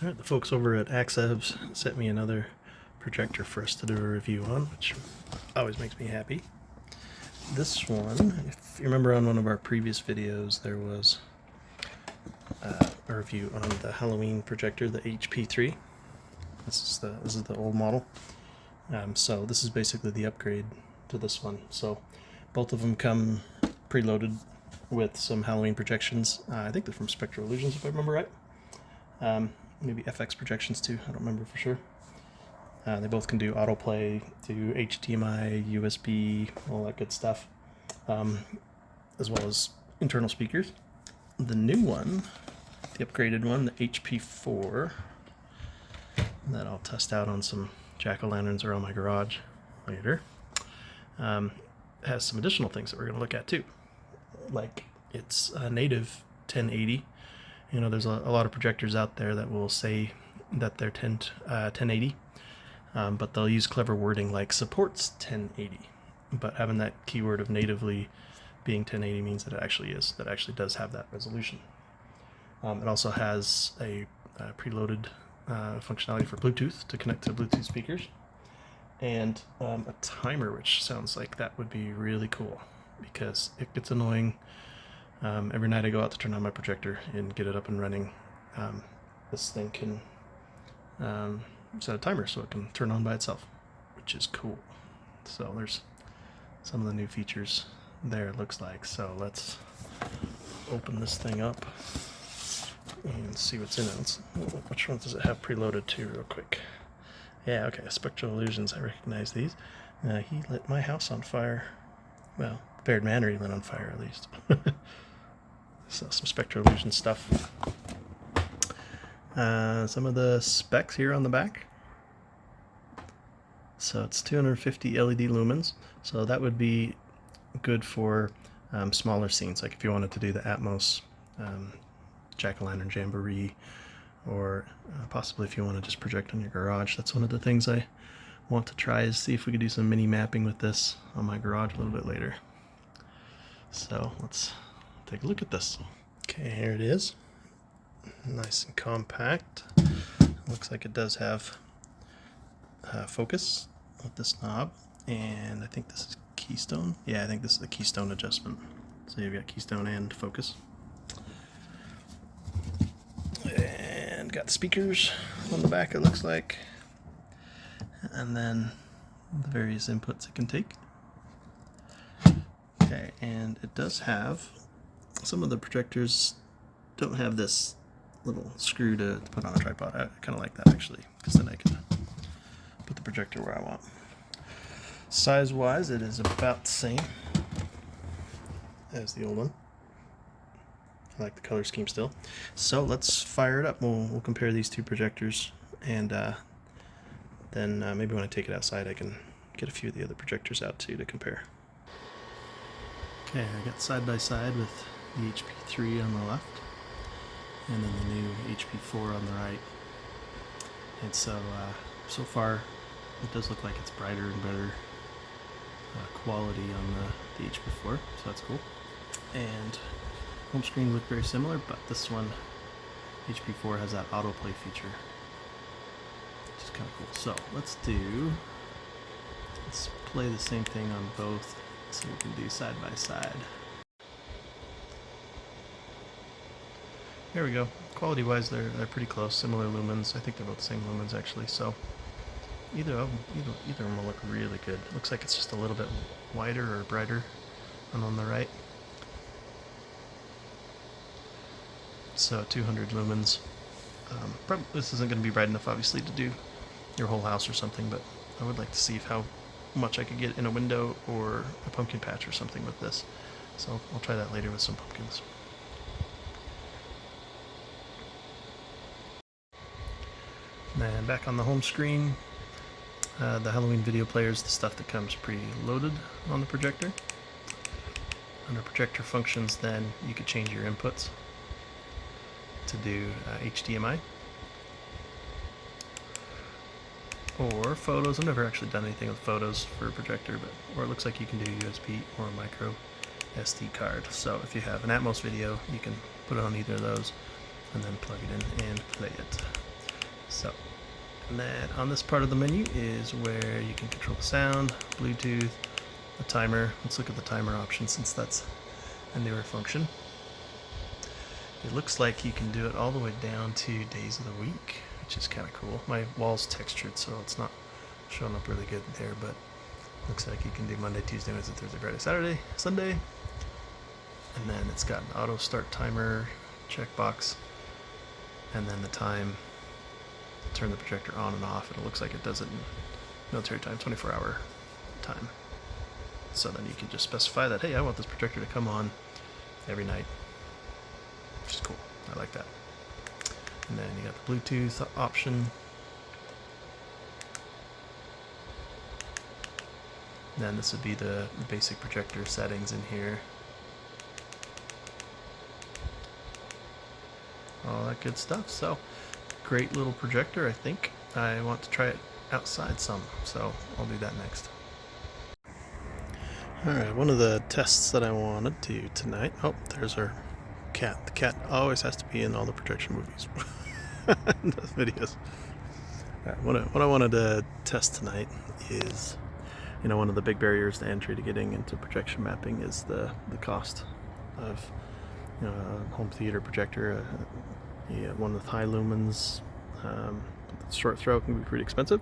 Alright, the folks over at AAXA have sent me another projector for us to do a review on, which always makes me happy. This one, if you remember on one of our previous videos, there was a review on the Halloween projector, the HP4. This is the old model. So this is basically the upgrade to this one. So both of them come preloaded with some Halloween projections. I think they're from Spectral Illusions, if I remember right. Maybe FX projections too, I don't remember for sure. They both can do autoplay, do HDMI, USB, all that good stuff, as well as internal speakers. The new one, the upgraded one, the HP4, that I'll test out on some jack-o'-lanterns around my garage later, has some additional things that we're going to look at too. Like, it's a native 1080. You know, there's a lot of projectors out there that will say that they're 1080, but they'll use clever wording like supports 1080. But having that keyword of natively being 1080 means that it actually is, that actually does have that resolution. It also has a preloaded functionality for Bluetooth to connect to Bluetooth speakers, and a timer, which sounds like that would be really cool because it gets annoying. Every night I go out to turn on my projector and get it up and running. This thing can set a timer so it can turn on by itself, which is cool. So there's some of the new features there, it looks like. So let's open this thing up and see what's in it. Which ones does it have preloaded to real quick? Yeah, okay, Spectral Illusions, I recognize these. He lit my house on fire. Well, Baird Manor he lit on fire at least. So some Spectral Illusion stuff. Some of the specs here on the back. So it's 250 LED lumens. So that would be good for smaller scenes, like if you wanted to do the Atmos Jack-o'-lantern Jamboree, or possibly if you want to just project on your garage. That's one of the things I want to try, is see if we could do some mini mapping with this on my garage a little bit later. So let's take a look at this. Okay, here it is. Nice and compact. Looks like it does have focus with this knob, and I think this is keystone. Yeah, I think this is the keystone adjustment. So you've got keystone and focus. And got speakers on the back, it looks like. And then the various inputs it can take. Okay, and it does have, some of the projectors don't have this little screw to put on a tripod. I kind of like that actually, because then I can put the projector where I want. Size wise, it is about the same as the old one. I like the color scheme still. So let's fire it up. We'll compare these two projectors, and then maybe when I take it outside I can get a few of the other projectors out too to compare. Okay, I got side by side with the HP4 on the left, and then the new HP4 on the right. And so, so far, it does look like it's brighter and better quality on the HP4, so that's cool. And home screen look very similar, but this one, HP4, has that autoplay feature, which is kind of cool. So let's play the same thing on both, so we can do side by side. There we go. Quality wise, they're pretty close, similar lumens. I think they're both the same lumens actually, so either of them will look really good. Looks like it's just a little bit wider or brighter on the right. So 200 lumens. This isn't going to be bright enough obviously to do your whole house or something, but I would like to see how much I could get in a window or a pumpkin patch or something with this. So I'll try that later with some pumpkins. And back on the home screen, the Halloween video player is the stuff that comes pre-loaded on the projector. Under projector functions, then you could change your inputs to do HDMI or photos. I've never actually done anything with photos for a projector, or it looks like you can do USB or a micro SD card. So if you have an Atmos video, you can put it on either of those and then plug it in and play it. So, and then on this part of the menu is where you can control the sound, Bluetooth, the timer. Let's look at the timer option since that's a newer function. It looks like you can do it all the way down to days of the week, which is kind of cool. My wall's textured, so it's not showing up really good there, but looks like you can do Monday, Tuesday, Wednesday, Thursday, Friday, Saturday, Sunday. And then it's got an auto start timer checkbox, and then the time to turn the projector on and off. And it looks like it does it in military time, 24-hour time. So then you can just specify that, hey, I want this projector to come on every night, which is cool. I like that. And then you got the Bluetooth option. Then this would be the basic projector settings in here. All that good stuff. So, great little projector, I think. I want to try it outside some, so I'll do that next. Alright, one of the tests that I wanted to do tonight. Oh, there's our cat. The cat always has to be in all the projection movies. Those videos. Right, what I wanted to test tonight is, you know, one of the big barriers to entry to getting into projection mapping is the cost of, you know, a home theater projector. One with high lumens, short throw can be pretty expensive.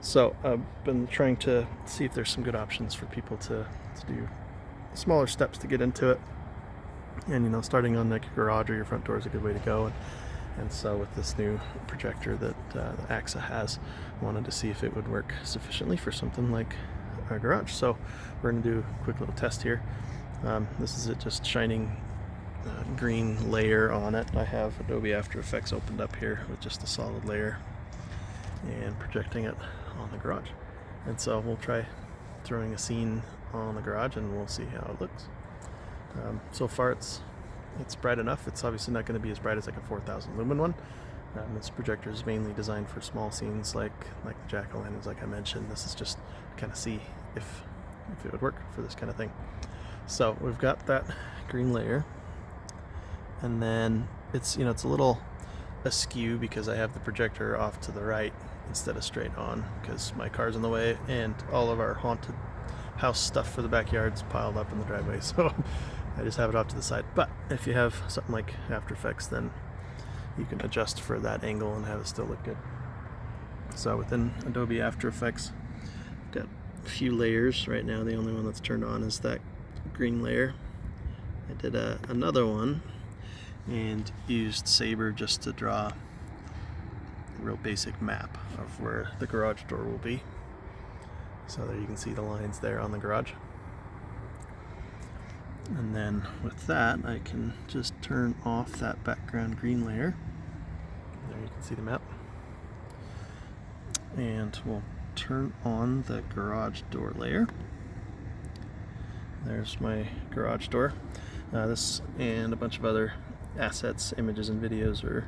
So I've been trying to see if there's some good options for people to do smaller steps to get into it. And, you know, starting on like your garage or your front door is a good way to go. And so with this new projector that AAXA has, I wanted to see if it would work sufficiently for something like our garage. So we're going to do a quick little test here. This is it just shining green layer on it. I have Adobe After Effects opened up here with just a solid layer and projecting it on the garage. And so we'll try throwing a scene on the garage and we'll see how it looks. So far it's bright enough. It's obviously not going to be as bright as like a 4,000 lumen one. This projector is mainly designed for small scenes like the jack-o'-lanterns, like I mentioned. This is just to kind of see if it would work for this kind of thing. So we've got that green layer, and then it's, you know, it's a little askew because I have the projector off to the right instead of straight on because my car's in the way and all of our haunted house stuff for the backyard's piled up in the driveway, so I just have it off to the side. But if you have something like After Effects, then you can adjust for that angle and have it still look good. So within Adobe After Effects, I've got a few layers. Right now the only one that's turned on is that green layer. I did another one and used Saber just to draw a real basic map of where the garage door will be. So there you can see the lines there on the garage. And then with that, I can just turn off that background green layer. There you can see the map. And we'll turn on the garage door layer. There's my garage door. This and a bunch of other assets, images, and videos are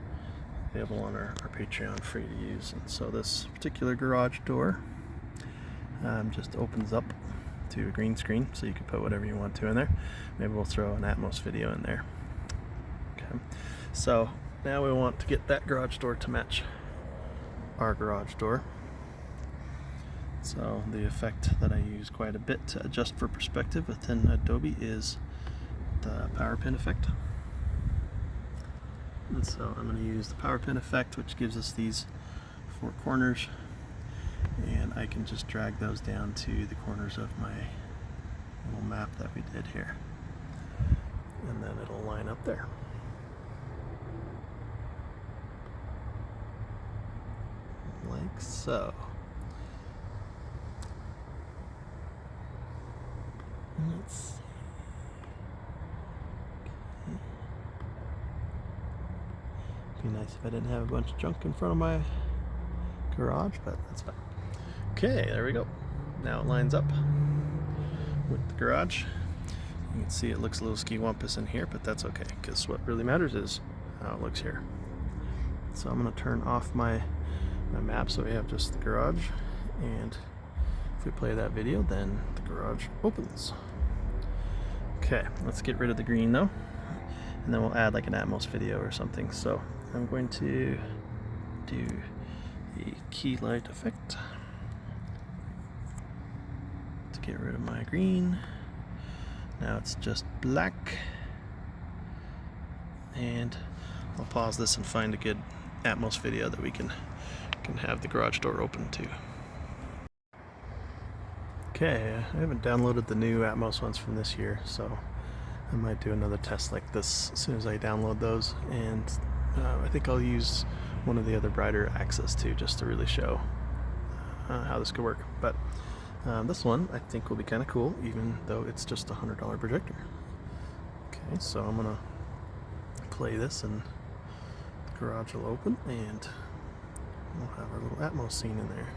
available on our Patreon, free to use. And so this particular garage door just opens up to a green screen, so you can put whatever you want to in there. Maybe we'll throw an Atmos video in there. Okay, so now we want to get that garage door to match our garage door. So the effect that I use quite a bit to adjust for perspective within Adobe is the power pin effect. And so I'm going to use the power pin effect, which gives us these four corners, and I can just drag those down to the corners of my little map that we did here, and then it'll line up there. Like so. Let's see. Okay. Be nice if I didn't have a bunch of junk in front of my garage, but that's fine. Okay, there we go. Now it lines up with the garage. You can see it looks a little ski-wampus in here, but that's okay, because what really matters is how it looks here. So I'm going to turn off my map so we have just the garage, and if we play that video, then the garage opens. Okay, let's get rid of the green though, and then we'll add like an Atmos video or something. So I'm going to do the key light effect to get rid of my green. Now it's just black. And I'll pause this and find a good Atmos video that we can have the garage door open to. Okay, I haven't downloaded the new Atmos ones from this year, so I might do another test like this as soon as I download those. And I think I'll use one of the other brighter AAXAs too, just to really show how this could work. But this one I think will be kind of cool, even though it's just a $100 projector. Okay, so I'm gonna play this and the garage will open and we'll have our little Atmos scene in there.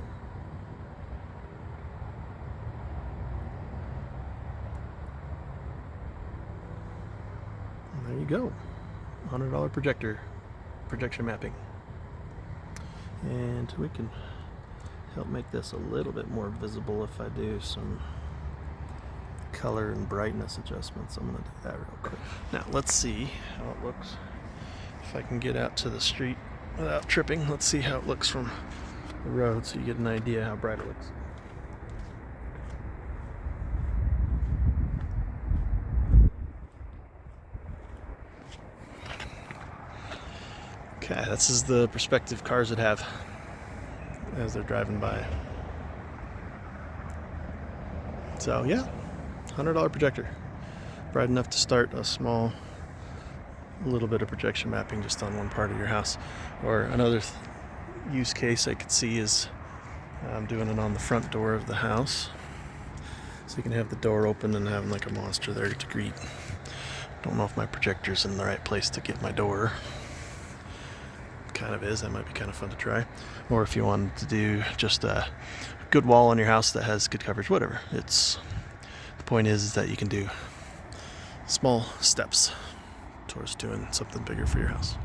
And there you go, $100 projector, projection mapping. And we can help make this a little bit more visible if I do some color and brightness adjustments. I'm going to do that real quick. Now let's see how it looks. If I can get out to the street without tripping, let's see how it looks from the road so you get an idea how bright it looks. Okay, this is the perspective cars would have as they're driving by. So yeah, $100 projector, bright enough to start a small little bit of projection mapping just on one part of your house. Or another use case I could see is doing it on the front door of the house, so you can have the door open and having like a monster there to greet. Don't know if my projector's in the right place to get my door. Kind of is. That might be kind of fun to try. Or if you wanted to do just a good wall on your house that has good coverage, whatever. The point is that you can do small steps towards doing something bigger for your house.